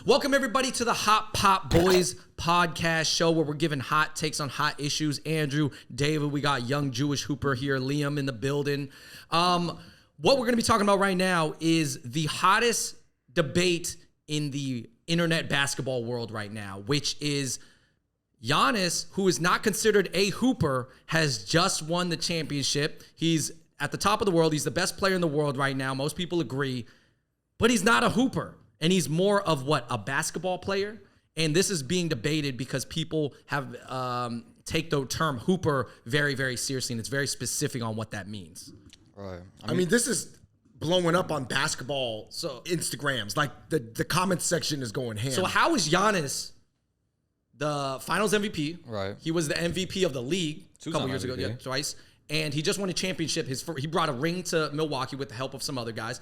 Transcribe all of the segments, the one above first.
Welcome, everybody, to the Hot Pop Boys podcast show where we're giving hot takes on hot issues. Andrew, David, we got young Jewish hooper here, Liam in the building. What we're going to be talking about right now is the hottest debate in the internet basketball world right now, which is Giannis, who is not considered a hooper, has just won the championship. He's at the top of the world. He's the best player in the world right now. Most people agree, but he's not a hooper. And he's more of a basketball player. And this is being debated because people have take the term hooper very, very seriously. And it's very specific on what that means. Right. I mean, this is blowing up on basketball Instagrams. Like the comment section is going ham. So how is Giannis the finals MVP? Right. He was the MVP of the league a couple years ago. MVP. Yeah, twice. And he just won a championship. He brought a ring to Milwaukee with the help of some other guys.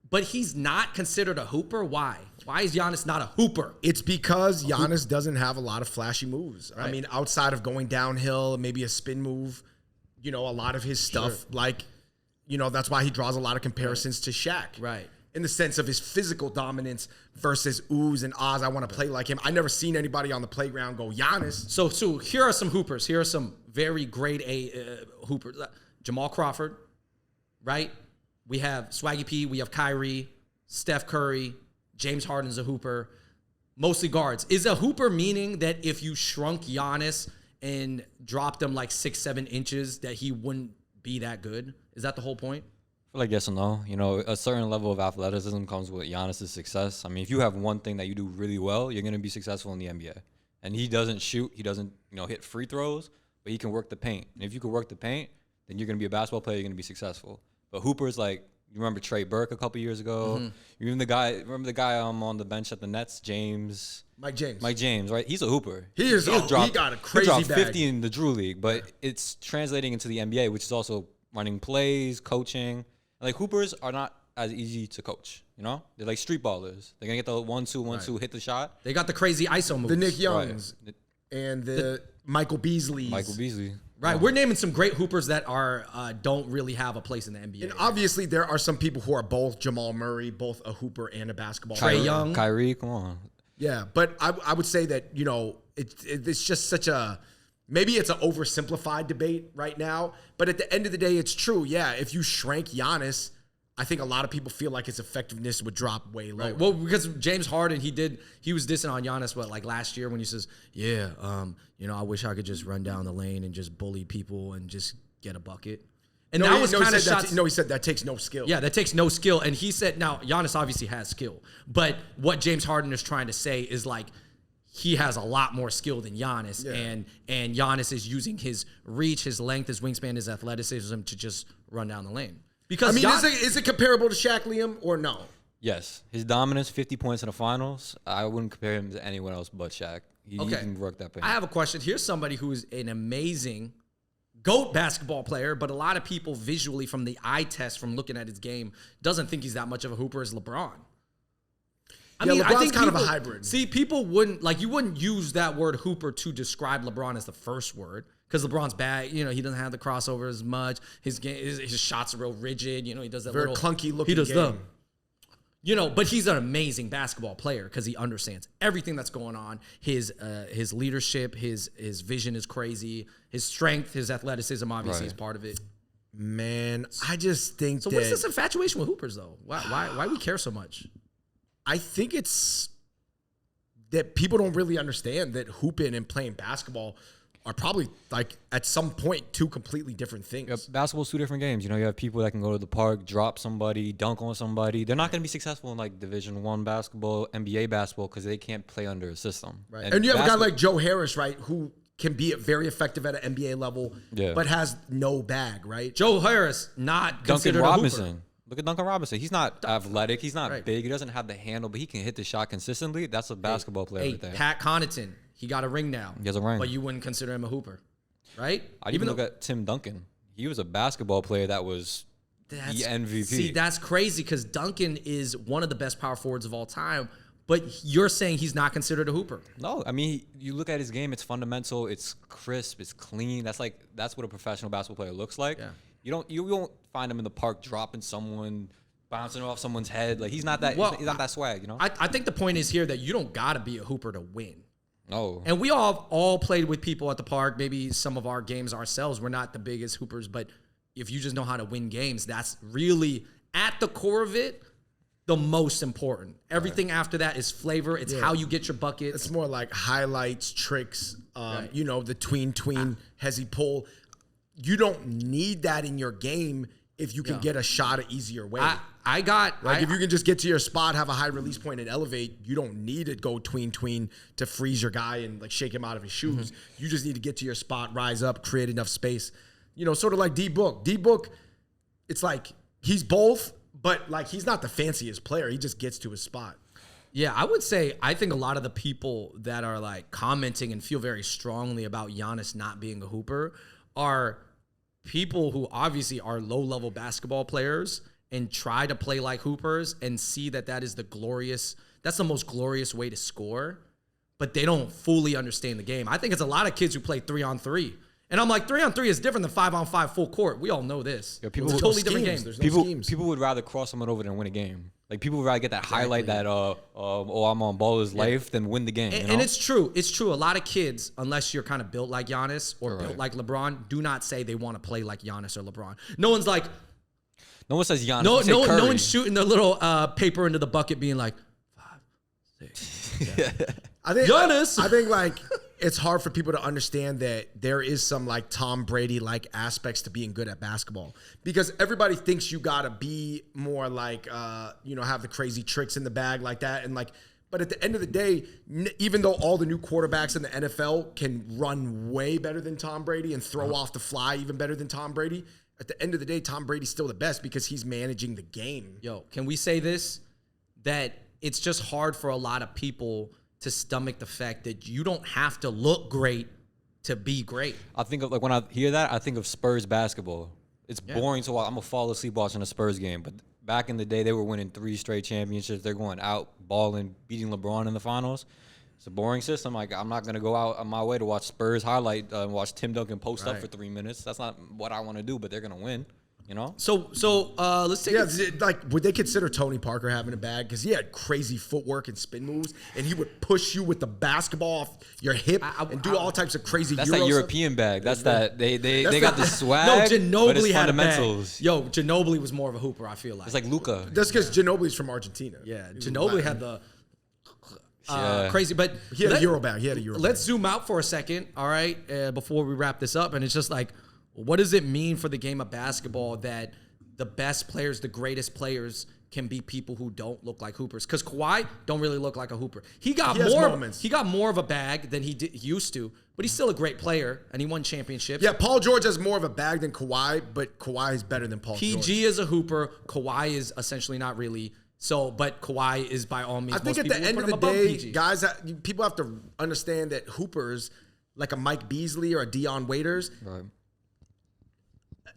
But he's not considered a hooper? Why? Why is Giannis not a hooper? It's because Giannis doesn't have a lot of flashy moves. Right. I mean, outside of going downhill, maybe a spin move, a lot of his stuff, that's why he draws a lot of comparisons to Shaq. Right. In the sense of his physical dominance versus oohs and ahs. I want to play like him. I never seen anybody on the playground go Giannis. So here are some hoopers. Here are some very grade A hoopers. Jamal Crawford, right? We have Swaggy P, we have Kyrie, Steph Curry, James Harden's a hooper, mostly guards. Is a hooper meaning that if you shrunk Giannis and dropped him like 6-7 inches, that he wouldn't be that good? Is that the whole point? I feel like yes and no. A certain level of athleticism comes with Giannis' success. I mean, if you have one thing that you do really well, you're going to be successful in the NBA. And he doesn't shoot, he doesn't, hit free throws, but he can work the paint. And if you can work the paint, then you're going to be a basketball player, you're going to be successful. But hoopers, like, you remember Trey Burke a couple years ago? Mm-hmm. You remember the guy on the bench at the Nets, Mike James. Mike James, right? He's a hooper. He got a crazy he dropped bag. 50 in the Drew League, but it's translating into the NBA, which is also running plays, coaching. Like, hoopers are not as easy to coach, They're like street ballers. They're going to get the 1-2, hit the shot. They got the crazy ISO moves. The Nick Youngs and the Michael Beasleys. Right, we're naming some great hoopers that don't really have a place in the NBA. And obviously, there are some people who are both Jamal Murray, both a hooper and a basketball player. player. Trae Young. Kyrie, come on. Yeah, but I would say that, it's just such a, maybe it's an oversimplified debate right now, but at the end of the day, it's true. Yeah, if you shrank Giannis, I think a lot of people feel like his effectiveness would drop way lower. Right. Well, because James Harden, he was dissing on Giannis, last year when he says, I wish I could just run down the lane and just bully people and just get a bucket. And that was kind of shots. He said that takes no skill. Yeah, that takes no skill. And he said, now, Giannis obviously has skill. But what James Harden is trying to say is like, he has a lot more skill than Giannis. Yeah. And Giannis is using his reach, his length, his wingspan, his athleticism to just run down the lane. Because is it comparable to Shaq, Liam, or no? Yes. His dominance, 50 points in the finals, I wouldn't compare him to anyone else but Shaq. He can work that paint. I have a question. Here's somebody who's an amazing GOAT basketball player, but a lot of people visually from the eye test, from looking at his game, doesn't think he's that much of a hooper as LeBron. LeBron's I think kind of a hybrid. See, people you wouldn't use that word hooper to describe LeBron as the first word. Because LeBron's bad, he doesn't have the crossover as much. His game, his shots are real rigid. He does that very clunky looking. He does game. But he's an amazing basketball player because he understands everything that's going on. His leadership, his vision is crazy. His strength, his athleticism, obviously, is part of it. Man, I just think so. What's this infatuation with hoopers, though? Why we care so much? I think it's that people don't really understand that hooping and playing basketball are probably, like, at some point, two completely different things. Yeah, basketball's two different games. You have people that can go to the park, drop somebody, dunk on somebody. They're not going to be successful in, like, Division I basketball, NBA basketball, because they can't play under a system. Right. And you have a guy like Joe Harris, right, who can be very effective at an NBA level, but has no bag, right? Joe Harris, not considered Duncan a Robinson. hooper. Look at Duncan Robinson. He's not athletic. He's not big. He doesn't have the handle, but he can hit the shot consistently. That's a basketball player right there. Pat Connaughton, he got a ring now. He has a ring. But you wouldn't consider him a hooper, right? I'd even look at Tim Duncan. He was a basketball player that was the MVP. See, that's crazy because Duncan is one of the best power forwards of all time, but you're saying he's not considered a hooper. No, I mean, you look at his game, it's fundamental, it's crisp, it's clean. That's what a professional basketball player looks like. Yeah. You won't find him in the park dropping someone, bouncing off someone's head. Like he's not that. Well, he's not that swag, you know. I think the point is here that you don't gotta be a hooper to win. No. And we all played with people at the park. Maybe some of our games ourselves, we're not the biggest hoopers, but if you just know how to win games, that's really at the core of it the most important. Everything after that is flavor. It's how you get your buckets. It's more like highlights, tricks, you know, the tween, hezzy pull. You don't need that in your game if you can get a shot an easier way. If you can just get to your spot, have a high release point, and elevate, you don't need to go tween to freeze your guy and like shake him out of his shoes. You just need to get to your spot, rise up, create enough space. You know, sort of like D-Book. D-Book, it's like he's both, but like he's not the fanciest player. He just gets to his spot. Yeah, I would say I think a lot of the people that are like commenting and feel very strongly about Giannis not being a hooper are people who obviously are low-level basketball players and try to play like hoopers and see that is that's the most glorious way to score, but they don't fully understand the game. I think it's a lot of kids who play 3-on-3. And I'm like, 3-on-3 is different than 5-on-5 full court. We all know this. Yeah, people it's a totally different game. There's no schemes. People would rather cross someone over than win a game. Like people would rather get that highlight that I'm on baller's life than win the game. And it's true. It's true. A lot of kids, unless you're kind of built like Giannis or built like LeBron, do not say they want to play like Giannis or LeBron. No one's like, no one says Giannis. No one's shooting their little paper into the bucket, being like 5, 6. Giannis. I think like it's hard for people to understand that there is some like Tom Brady like aspects to being good at basketball, because everybody thinks you gotta be more like you know, have the crazy tricks in the bag like that, and like, but at the end of the day, even though all the new quarterbacks in the NFL can run way better than Tom Brady and throw off the fly even better than Tom Brady, at the end of the day, Tom Brady's still the best because he's managing the game. Yo, can we say this? That it's just hard for a lot of people to stomach the fact that you don't have to look great to be great. I think of, like, when I hear that, I think of Spurs basketball. It's boring to watch. I'm gonna fall asleep watching a Spurs game, but back in the day, they were winning 3 straight championships. They're going out balling, beating LeBron in the finals. It's a boring system. Like, I'm not gonna go out on my way to watch Spurs highlight and watch Tim Duncan post up for 3 minutes. That's not what I want to do. But they're gonna win. You know. So let's take it. Like, would they consider Tony Parker having a bag? Because he had crazy footwork and spin moves, and he would push you with the basketball off your hip and do all types of crazy. That's Euro that European stuff. bag. That's that they got the No, swag. but it's Ginobili had a fundamentals. bag. Yo, Ginobili was more of a hooper. I feel like It's like Luka. That's because Ginobili's from Argentina. Yeah, Ginobili had the Yeah. crazy, but He had a Euro bag. He had a Euro Let's bag. zoom out for a second, all right, before we wrap this up. And it's just like, what does it mean for the game of basketball that the best players, the greatest players, can be people who don't look like hoopers? Because Kawhi don't really look like a hooper. He got more of a bag than he used to, but he's still a great player, and he won championships. Yeah, Paul George has more of a bag than Kawhi, but Kawhi is better than Paul George. PG is a hooper. Kawhi is essentially not really. So, but Kawhi is by all means. I think at the end of the day, guys, people have to understand that hoopers, like a Mike Beasley or a Dion Waiters,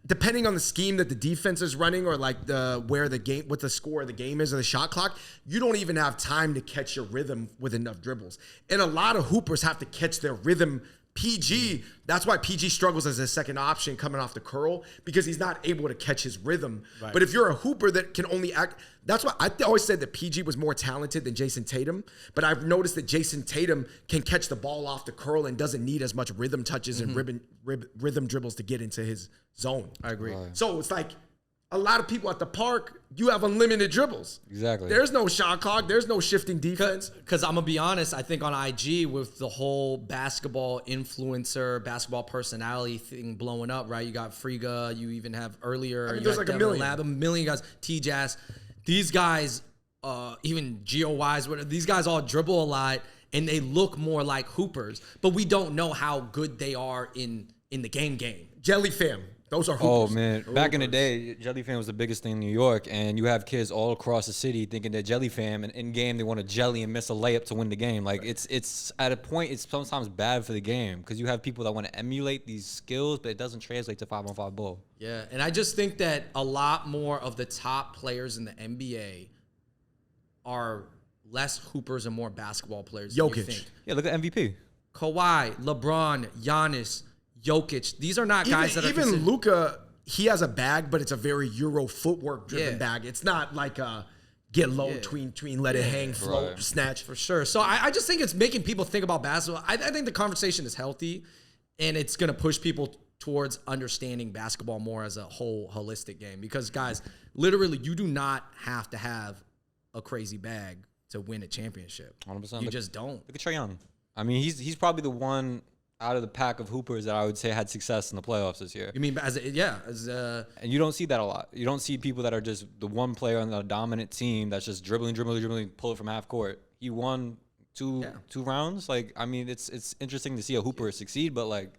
depending on the scheme that the defense is running, or like what the score of the game is, or the shot clock, you don't even have time to catch your rhythm with enough dribbles. And a lot of hoopers have to catch their rhythm. PG, that's why PG struggles as a second option coming off the curl, because he's not able to catch his rhythm. Right. But if you're a hooper that can only act, that's why I always said that PG was more talented than Jason Tatum. But I've noticed that Jason Tatum can catch the ball off the curl and doesn't need as much rhythm touches and rhythm dribbles to get into his zone. I agree. Right. So it's like a lot of people at the park, you have unlimited dribbles. Exactly. There's no shot clock. There's no shifting defense. Because I'm going to be honest, I think on IG with the whole basketball influencer, basketball personality thing blowing up, right? You got Friga. You even have earlier. You there's got like a million guys. T-Jazz. These guys, even Geo-wise, these guys all dribble a lot, and they look more like hoopers. But we don't know how good they are in the game. Jelly fam. Those are hoopers. Oh, man. Back in the day, Jelly Fam was the biggest thing in New York, and you have kids all across the city thinking that Jelly Fam, and in game, they want to jelly and miss a layup to win the game. Like, it's at a point, it's sometimes bad for the game, because you have people that want to emulate these skills, but it doesn't translate to 5-on-5 ball. Yeah, and I just think that a lot more of the top players in the NBA are less hoopers and more basketball players than you think. Yeah, look at MVP. Kawhi, LeBron, Giannis, Jokic. These are not guys that are even Luka. he has a bag, but it's a very Euro footwork driven Yeah. bag. It's not like a get low, tween, let it hang, float, Right. snatch. For sure. So I just think it's making people think about basketball. I think the conversation is healthy, and it's going to push people towards understanding basketball more as a whole holistic game. Because, guys, literally, you do not have to have a crazy bag to win a championship. 100%. You just don't. Look at Trae Young. I mean, he's probably the one out of the pack of hoopers that I would say had success in the playoffs this year. You mean as And you don't see that a lot. You don't see people that are just the one player on the dominant team that's just dribbling, pull it from half court. He won two rounds. Like, I mean, it's interesting to see a hooper succeed, but like,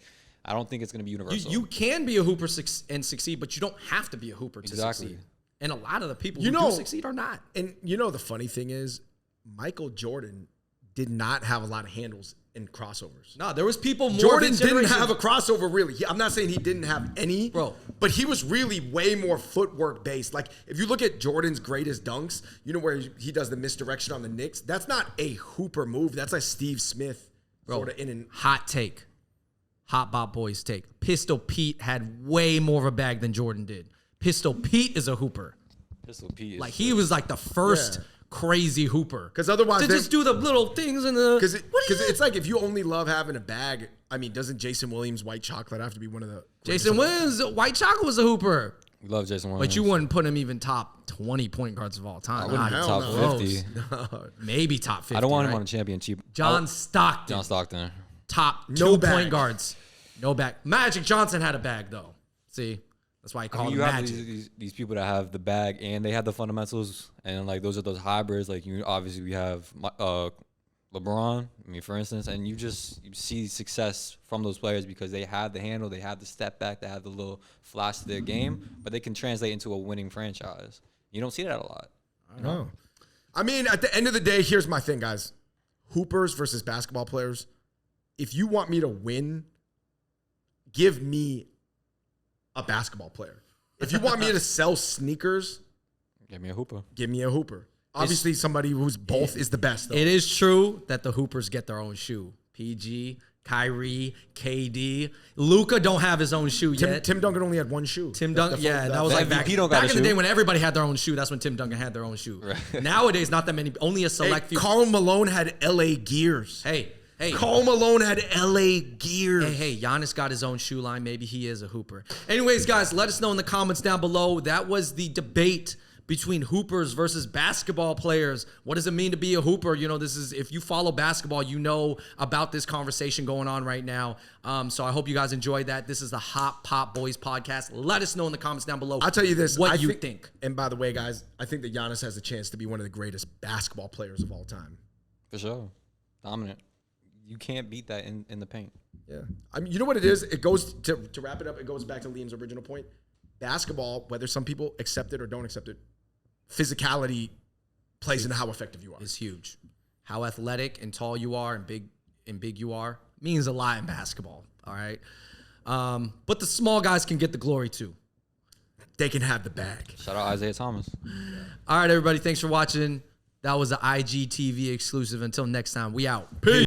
I don't think it's going to be universal. you can be a hooper and succeed, but you don't have to be a hooper to succeed. And a lot of the people who do succeed are not. And the funny thing is, Michael Jordan did not have a lot of handles in crossovers. No, there was people more. Jordan didn't have a crossover really. I'm not saying he didn't have any, Bro. but he was really way more footwork based. Like if you look at Jordan's greatest dunks, where he does the misdirection on the Knicks, that's not a hooper move. That's a Steve Smith sort of in and Hot take. Hot Bop Boys take. Pistol Pete had way more of a bag than Jordan did. Pistol Pete is a hooper. Pistol P is Like he was like the first crazy hooper. because otherwise To just do the little things in the. because it's like if you only love having a bag. I mean, doesn't Jason Williams white chocolate have to be one of the Jason Williams, White Chocolate was a hooper. We love Jason Williams. But you wouldn't put him even top 20 point guards of all time. I wouldn't Not top even fifty. close. Maybe top 50. I don't want him right? on a championship. John Stockton. John Stockton. Top No 2 bag. point guards. No bag. Magic Johnson had a bag, though. See? That's why he I called mean, him you have Magic. these people that have the bag and they have the fundamentals, and like those are those hybrids. Like obviously we have LeBron. I mean, for instance, and you see success from those players because they have the handle, they have the step back, they have the little flash to their game, but they can translate into a winning franchise. You don't see that a lot. No. I mean, at the end of the day, here's my thing, guys. Hoopers versus basketball players. If you want me to win, give me a basketball player. If you want me to sell sneakers, Give me a hooper. give me a hooper. Obviously, somebody who's both is the best, though. It is true that the Hoopers get their own shoe. PG, Kyrie, KD. Luka don't have his own shoe yet. Tim Duncan only had one shoe. Tim Duncan, that was the like back MVP don't got in a the day shoe. when everybody had their own shoe. That's when Tim Duncan had their own shoe. Right. Nowadays, not that many, only a select few. Karl Malone had LA Gears. Hey, Karl Malone had LA Gears. Hey, Giannis got his own shoe line. Maybe he is a hooper. Anyways, guys, let us know in the comments down below. That was the debate between hoopers versus basketball players. What does it mean to be a hooper? This is, if you follow basketball, you know about this conversation going on right now. So I hope you guys enjoyed that. This is the Hot Pop Boys podcast. Let us know in the comments down below. I'll tell you this. What I you think. And by the way, guys, I think that Giannis has a chance to be one of the greatest basketball players of all time. For sure. Dominant. You can't beat that in the paint. Yeah. I mean, you know what it is? It goes to wrap it up. It goes back to Liam's original point. Basketball, whether some people accept it or don't accept it, physicality plays into how effective you are. Is huge. How athletic and tall you are and big you are means a lot in basketball. All right. But the small guys can get the glory too. They can have the bag. Shout out Isaiah Thomas. All right, everybody. Thanks for watching. That was an IGTV exclusive. Until next time, we out. Peace.